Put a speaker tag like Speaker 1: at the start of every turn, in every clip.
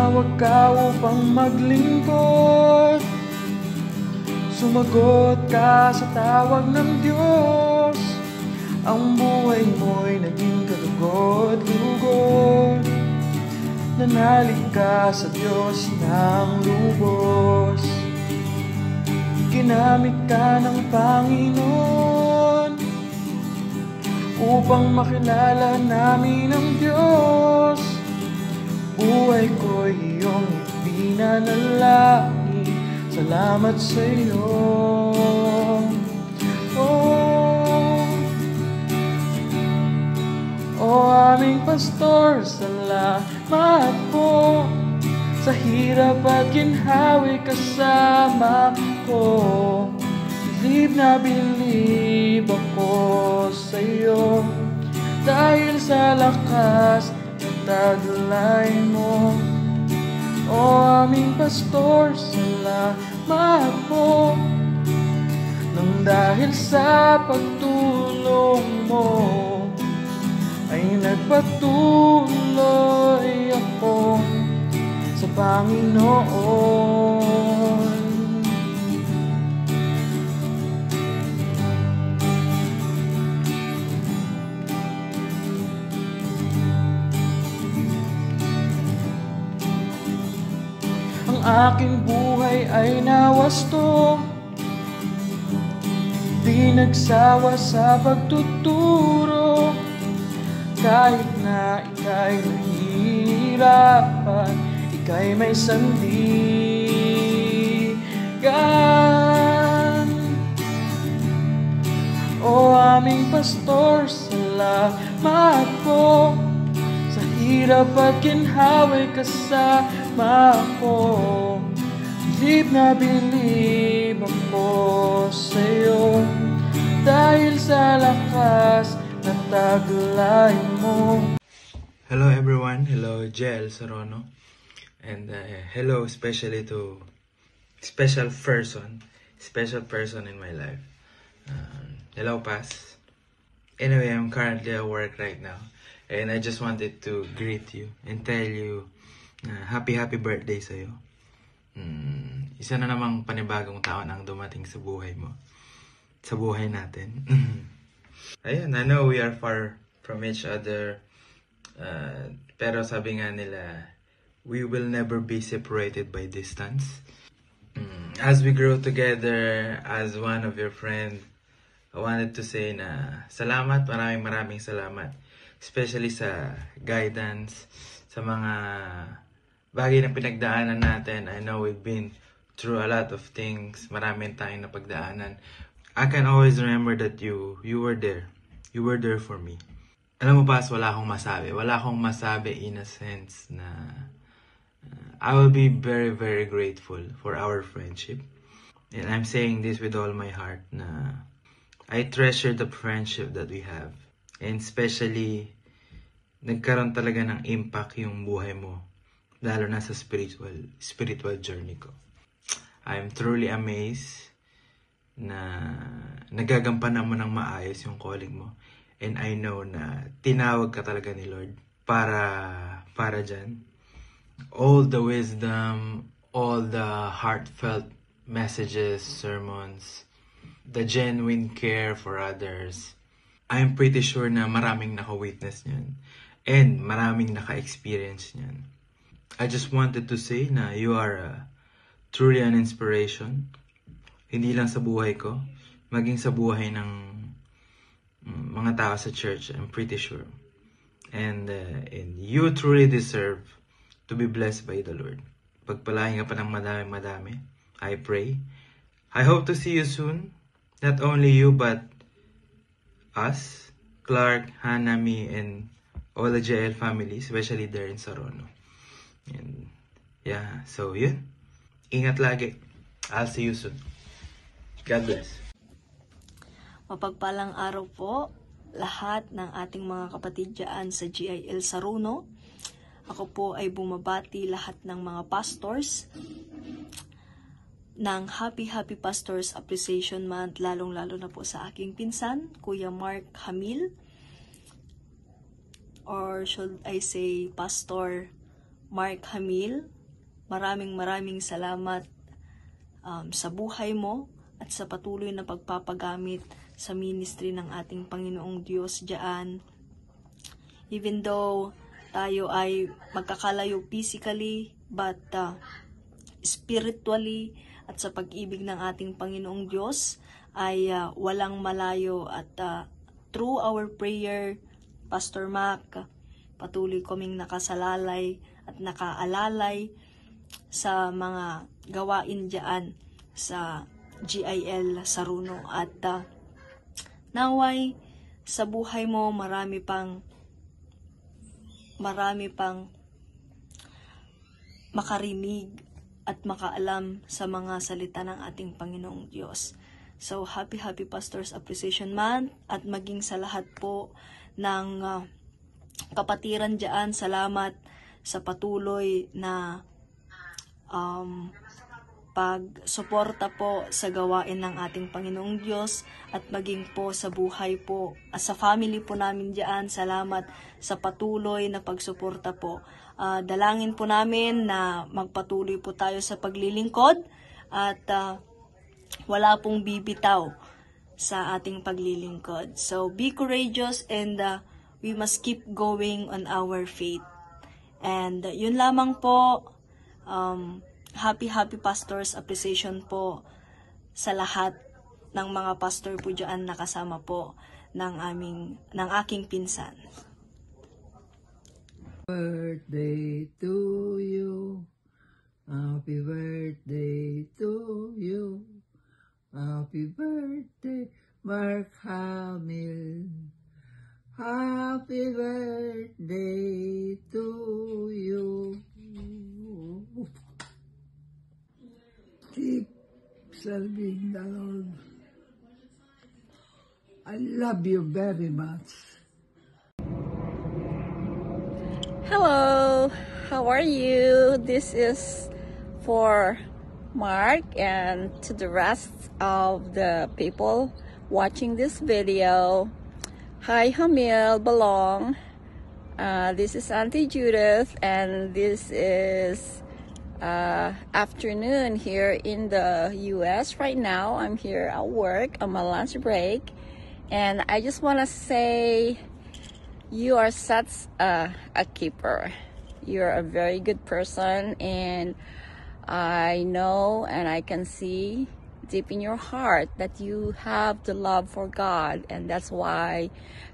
Speaker 1: Tumawag ka upang maglingkod, sumagot ka sa tawag ng Diyos. Ang buhay mo'y naging kalugod-lugod, nanalig ka sa Diyos ng lubos. Ginamit ka ng Panginoon upang makilala namin ang Diyos. Buhay ko'y iyong ipinanalangin, salamat sa iyo. O aming pastor, salamat po sa hirap at ginhawi kasama ko. Bilib na bilib ako sa iyo, dahil sa lakas ng taglay mo. O aming pastor, salamat po, nang dahil sa pagtulong mo ay nagpatuloy ako sa Panginoon. Ang aking buhay ay nawasto, di nagsawa sa pagtuturo. Kahit na ika'y nahihirapan, ika'y may sandigan. O aming pastor, salamat po sa hirap at ginhawi kasama ko. Bilib na bilib ako sa iyo, dahil sa lakas na taglay mo.
Speaker 2: Hello everyone, hello Jel Sarono, and hello especially to special person in my life. Hello Pas. Anyway, I'm currently at work right now, and I just wanted to greet you and tell you happy birthday sa'yo. Isa na namang panibagong taon ang dumating sa buhay mo, sa buhay natin. Ayun, I know we are far from each other, pero sabi nga nila, we will never be separated by distance. As we grow together as one of your friends, I wanted to say na salamat, maraming salamat. Especially sa guidance, sa mga bagay na pinagdaanan natin. I know we've been through a lot of things, maraming tayong napagdaanan. I can always remember that you were there. You were there for me. Alam mo Pas, wala akong masabi in a sense na I will be very grateful for our friendship. And I'm saying this with all my heart na I treasure the friendship that we have. And especially, nagkaroon talaga ng impact yung buhay mo, lalo na sa spiritual journey ko. I'm truly amazed na nagagampanan mo ng maayos yung calling mo. And I know na tinawag ka talaga ni Lord para dyan. All the wisdom, all the heartfelt messages, sermons, the genuine care for others. I'm pretty sure na maraming naka-witness niyan. And maraming naka-experience niyan. I just wanted to say na you are truly an inspiration. Hindi lang sa buhay ko, maging sa buhay ng mga tao sa church, I'm pretty sure. And you truly deserve to be blessed by the Lord. Pagpalain ka pa ng madami, I pray. I hope to see you soon. Not only you, but us, Clark, Hannah, me, and all the JL family, especially there in Sarono. And yeah, so yun. Ingat lagi. I'll see you soon. God bless.
Speaker 3: Mapagpalang araw po lahat ng ating mga kapatid dyan sa GIL Sarono. Ako po ay bumabati lahat ng mga pastors ng Happy Pastors Appreciation Month, lalong-lalo na po sa aking pinsan, Kuya Mark Hamil, or should I say Pastor Mark Hamil, maraming salamat sa buhay mo at sa patuloy na pagpapagamit sa ministry ng ating Panginoong Diyos diyan. Even though tayo ay magkakalayo physically, but spiritually at sa pag-ibig ng ating Panginoong Diyos ay walang malayo. At through our prayer, Pastor Mac, patuloy kaming nakasalalay at nakaalalay sa mga gawain diyan sa GIL Saruno. At naway sa buhay mo marami pang makarinig at makaalam sa mga salita ng ating Panginoong Diyos. So, happy Pastors Appreciation Month, at maging sa lahat po ng kapatiran dyan, salamat sa patuloy na pagsuporta po sa gawain ng ating Panginoong Diyos, at maging po sa buhay po, sa family po namin dyan, salamat sa patuloy na pagsuporta po. Dalangin po namin na magpatuloy po tayo sa paglilingkod, at wala pong bibitaw sa ating paglilingkod. So, be courageous, and we must keep going on our faith. And yun lamang po. Happy Pastors Appreciation po sa lahat ng mga pastor po dyan na kasama po ng aking pinsan.
Speaker 1: Birthday to you. Happy birthday to you. Happy birthday, Mark Hamill. Happy birthday to you. Keep serving the Lord. I love you very much.
Speaker 4: Hello, how are you? This is for Mark and to the rest of the people watching this video. Hi Hamil, Balong. This is Auntie Judith, and this is afternoon here in the US right now. I'm here at work on my lunch break, and I just want to say you are such a keeper. You're a very good person, and I know and I can see deep in your heart that you have the love for God, and that's why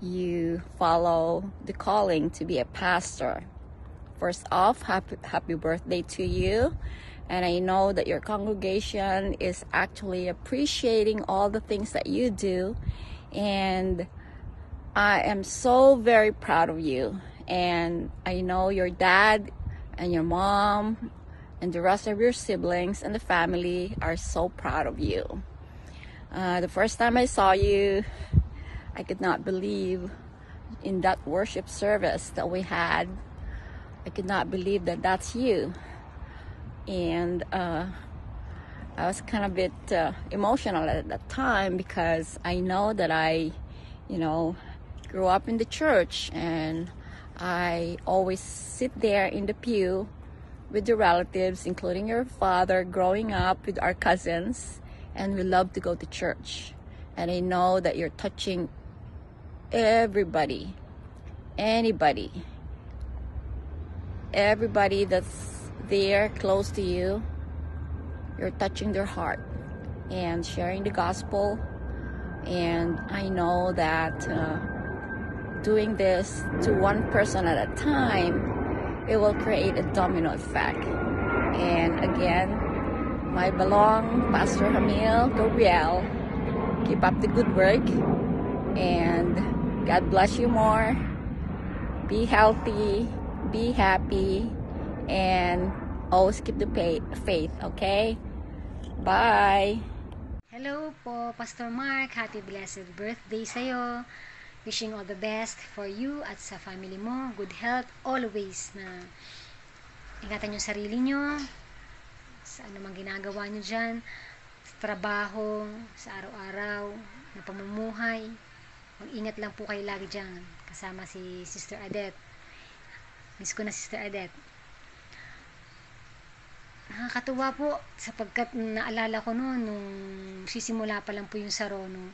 Speaker 4: you follow the calling to be a pastor. First off, happy birthday to you, and I know that your congregation is actually appreciating all the things that you do, and I am so very proud of you. And I know your dad and your mom and the rest of your siblings and the family are so proud of you. The first time I saw you, I could not believe in that worship service that we had. I could not believe that that's you. And I was kind of a bit emotional at that time, because I know that I, grew up in the church, and I always sit there in the pew with the relatives, including your father, growing up with our cousins, and we love to go to church. And I know that you're touching everybody that's there close to you. You're touching their heart and sharing the gospel. And I know that doing this to one person at a time, it will create a domino effect. And again, my Balong, Pastor Hamil, Gabriel, keep up the good work, and God bless you more. Be healthy, be happy, and always keep the faith, okay? Bye!
Speaker 5: Hello po, Pastor Mark. Happy blessed birthday sa'yo. Wishing all the best for you at sa family mo. Good health always, na ingatan yung sarili nyo sa anumang ginagawa nyo dyan, sa trabaho, sa araw-araw na pamumuhay. Mag-ingat lang po kayo lagi dyan, kasama si Sister Adet. Miss ko na Sister Adet. Nakakatuwa po sapagkat naalala ko noon nung sisimula pa lang po yung Sarono.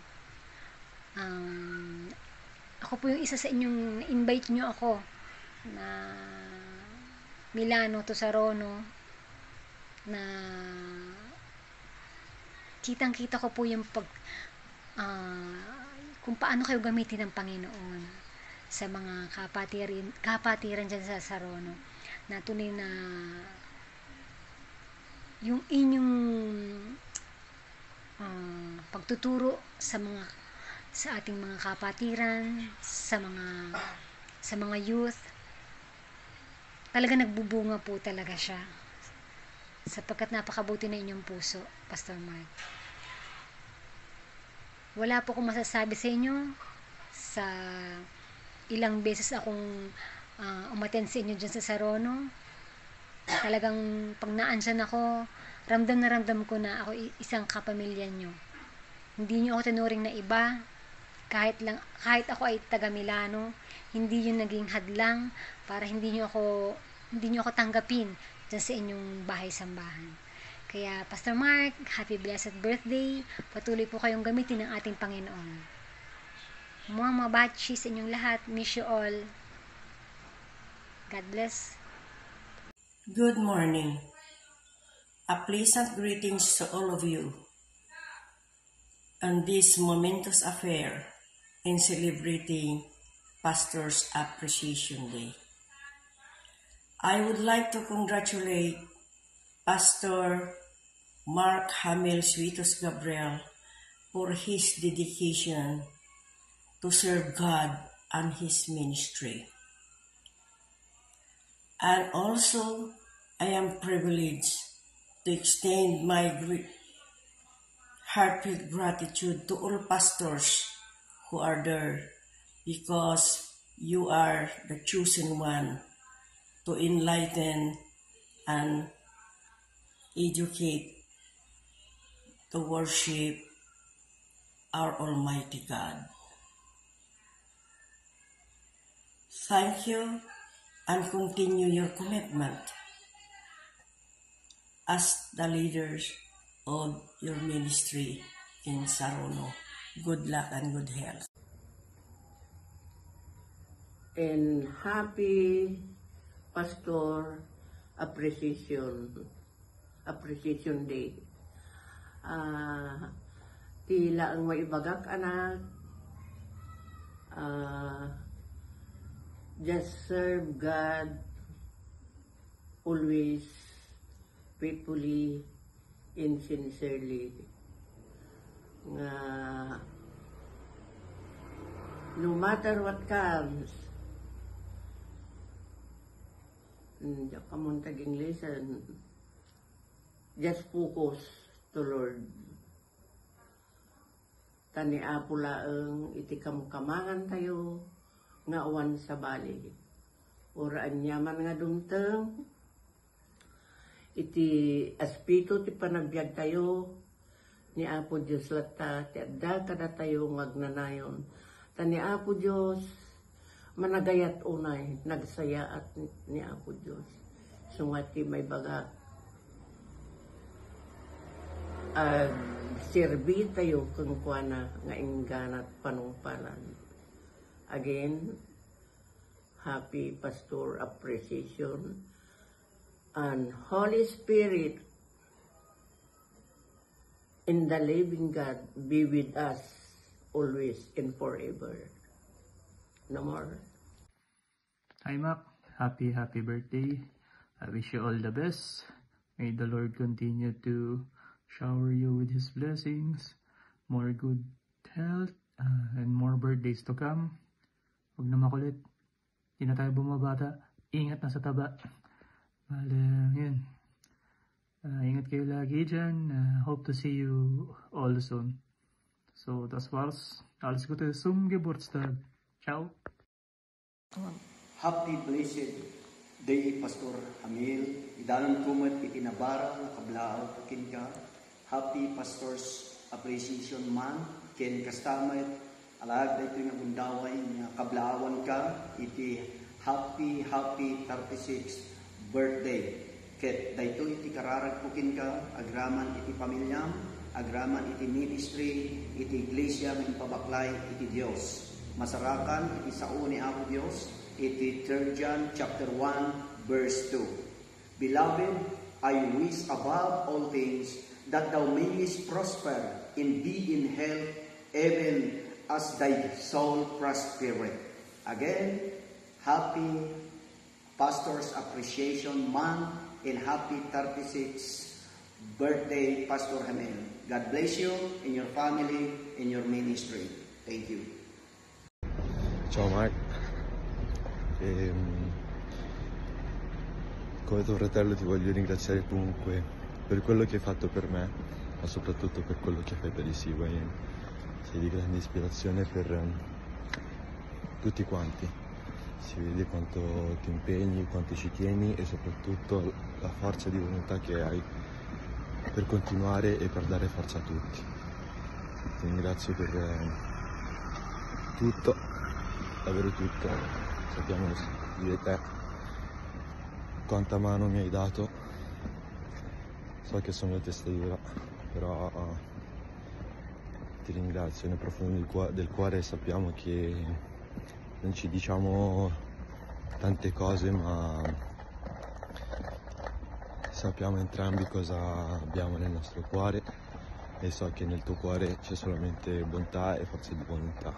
Speaker 5: Ako po yung isa sa inyong invite nyo ako na Milano to Sarono, na kitang-kita ko po yung kung paano kayo gamitin ng Panginoon sa mga kapatiran dyan sa Sarono, na tunay na yung inyong pagtuturo sa ating mga kapatiran, sa mga youth, talaga nagbubunga po talaga siya, sapagkat napakabuti na inyong puso, Pastor Mark. Wala po akong masasabi sa inyo sa ilang beses akong umattend sa inyo dyan sa Sarono. Talagang pag naandyan ako, ramdam na ramdam ko na ako isang kapamilya nyo. Hindi nyo ako tinuring na iba, kahit ako ay taga Milano, hindi yun naging hadlang para hindi nyo ako tanggapin dyan sa inyong bahay-sambahan. Kaya Pastor Mark, happy blessed birthday. Patuloy po kayong gamitin ng ating Panginoon. Mga mabachi sa inyong lahat. Miss you all. God bless.
Speaker 6: Good morning. A pleasant greetings to all of you on this momentous affair in celebrating Pastor's Appreciation Day. I would like to congratulate Pastor Mark Hamel Suitos Gabriel for his dedication to serve God and his ministry. And also, I am privileged to extend my heartfelt gratitude to all pastors who are there, because you are the chosen one to enlighten and educate, to worship our Almighty God. Thank you, and continue your commitment as the leaders of your ministry in Sarono. Good luck and good health.
Speaker 7: And happy Pastor Appreciation Day. Tila ang maibagak, anak. Just serve God always, faithfully, and sincerely. No matter what comes, kamuntag English, just focus to Lord. Tani apula ang iti kamukamangan tayo, nga awan sa bali. Oraan nyaman nga dumteng, iti aspito ti panagbiag tayo, ni Apo Diyos lata, ti adda kada tayo ngagnanayon. Tani Apo Diyos, managayat unay, nagsayaat ni Apo Diyos. Sungati may baga, serbi tayo kung kuana nga ingganat panungpalan. Again, happy Pastor Appreciation, and Holy Spirit in the living God be with us always and forever. No more.
Speaker 8: Hi Mac, happy birthday. I wish you all the best. May the Lord continue to shower you with His blessings, more good health, and more birthdays to come. Huwag na makulit. Hindi na tayo bumabata. Ingat na sa taba. Yun. Ingat kayo lagi dyan. Hope to see you all soon. So, das war's. Alles Gute zum Geburtstag. Ciao.
Speaker 9: Happy blessed day, Pastor Hamil. Idalan kumat itinabara na kablao kin ka. Happy Pastor's Appreciation Month. Ken kastamay alag dito nga gundaway nga kablaawan ka. Iti happy 36th birthday. ket daytoy iti kararagpukin ka, agraman iti pamilyam, agraman iti ministry, iti iglesia ng ipabaklay iti Dios. Masarakan iti sao ni Apo Dios, iti 3 John chapter 1 verse 2. Beloved, I wish above all things that thou mayest prosper and be in health, even as thy soul prospereth. Again, happy Pastor's Appreciation Month and happy 36th birthday, Pastor Hamel. God bless you and your family and your ministry. Thank you.
Speaker 10: Ciao Mark. Come tuo fratello ti voglio ringraziare comunque per quello che hai fatto per me, ma soprattutto per quello che fai per i CYN. Sei di grande ispirazione per tutti quanti. Si vede quanto ti impegni, quanto ci tieni e soprattutto la forza di volontà che hai per continuare e per dare forza a tutti. Ti ringrazio per tutto, davvero tutto. Sappiamo di te quanta mano mi hai dato. So che sono la testa dura, però ti ringrazio nel profondo del cuore. Sappiamo che non ci diciamo tante cose, ma sappiamo entrambi cosa abbiamo nel nostro cuore e so che nel tuo cuore c'è solamente bontà e forza di volontà.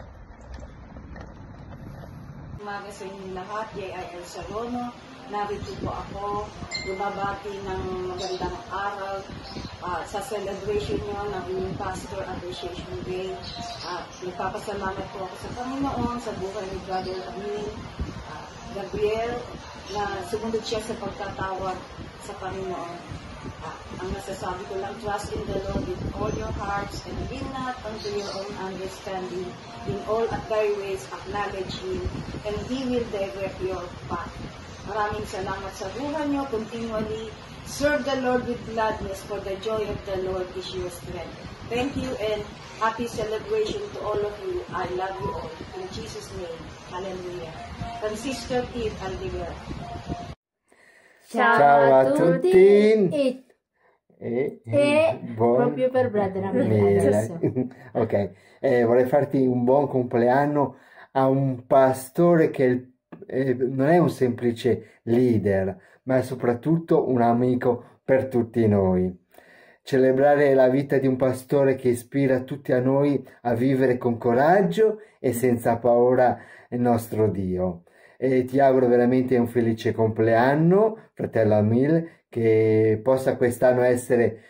Speaker 11: Umaga sa inyong lahat, JIL Sarono. Narito po ako, lumabati ng magandang araw sa celebration nyo ng inyong Pastor Appreciation Day. Nagpapasalamat po ako sa Panginoon sa buhay ni Brother Gabriel na sumunod siya sa pagtatawag sa Panginoon. Ang nasasabi ko lang, trust in the Lord with all your hearts and lean not unto your own understanding. In all at thy ways acknowledge Him, and He will direct your path. Maraming salamat sa buhay niyo. Continually serve the Lord with gladness, for the joy of the Lord is your strength. Thank you and happy celebration to all of you. I love you all. In Jesus' name. Hallelujah. From Sister Eve Aldiger.
Speaker 12: Ciao a tutti.
Speaker 13: Proprio per Brother adesso.
Speaker 12: Ok, vorrei farti un buon compleanno a un pastore che non è un semplice leader, ma è soprattutto un amico per tutti noi. Celebrare la vita di un pastore che ispira tutti a noi a vivere con coraggio e senza paura il nostro Dio. E ti auguro veramente un felice compleanno, fratello Amil, che possa quest'anno essere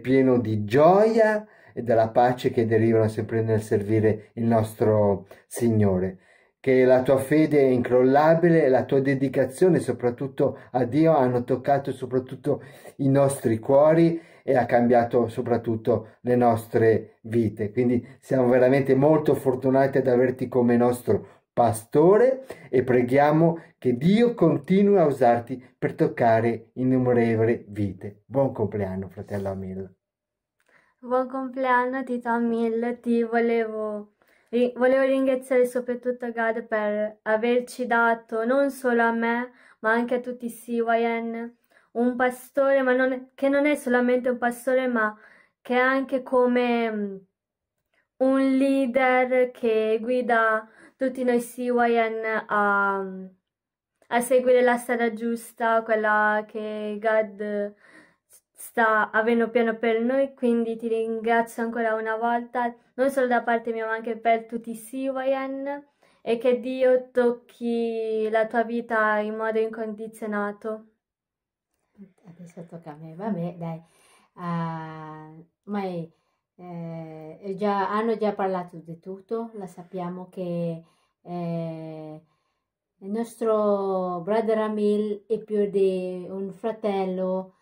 Speaker 12: pieno di gioia e della pace che derivano sempre nel servire il nostro Signore. Che la tua fede è incrollabile e la tua dedicazione soprattutto a Dio hanno toccato soprattutto i nostri cuori e ha cambiato soprattutto le nostre vite. Quindi siamo veramente molto fortunati ad averti come nostro pastore e preghiamo che Dio continui a usarti per toccare innumerevoli vite. Buon compleanno, fratello Amil.
Speaker 14: Buon compleanno, Tito Amil. Ti volevo ringraziare soprattutto God per averci dato, non solo a me, ma anche a tutti i CYN, un pastore, ma che non è solamente un pastore, ma che è anche come un leader che guida tutti noi CYN a seguire la strada giusta, quella che God sta avendo piano per noi. Quindi ti ringrazio ancora una volta, non solo da parte mia ma anche per tutti i CYN, e che Dio tocchi la tua vita in modo incondizionato.
Speaker 13: Adesso tocca a me, vabbè, dai. Hanno già parlato di tutto, la sappiamo che il nostro Brother Amil è più di un fratello,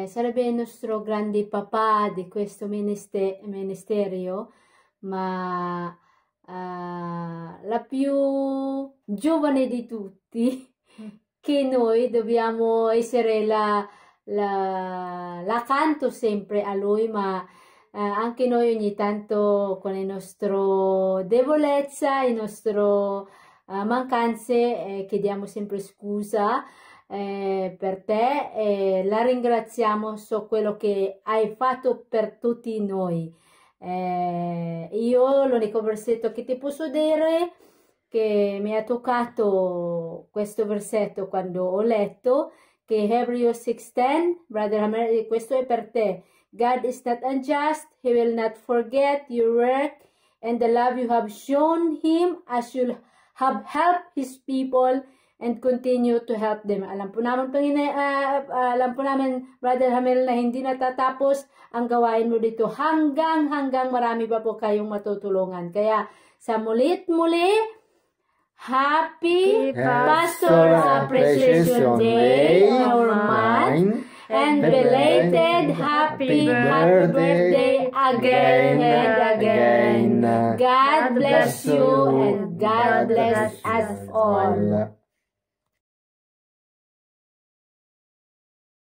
Speaker 13: sarebbe il nostro grande papà di questo ministero, ma la più giovane di tutti, che noi dobbiamo essere l'accanto sempre a lui, ma anche noi ogni tanto con le nostre debolezze, le nostre mancanze chiediamo sempre scusa, per te e la ringraziamo su quello che hai fatto per tutti noi. Io l'unico versetto che ti posso dire che mi ha toccato questo versetto quando ho letto che Hebrew 6:10, Brother Hamel, questo è per te. God is not unjust, He will not forget your work and the love you have shown Him as you have helped His people and continue to help them. Alam po namin, Brother Hamel, na hindi natatapos ang gawain mo dito hanggang marami pa po kayong matutulungan. Kaya sa muli, Happy Pastor Appreciation Day, our month, and belated happy birthday again and again. God bless you and God bless us all.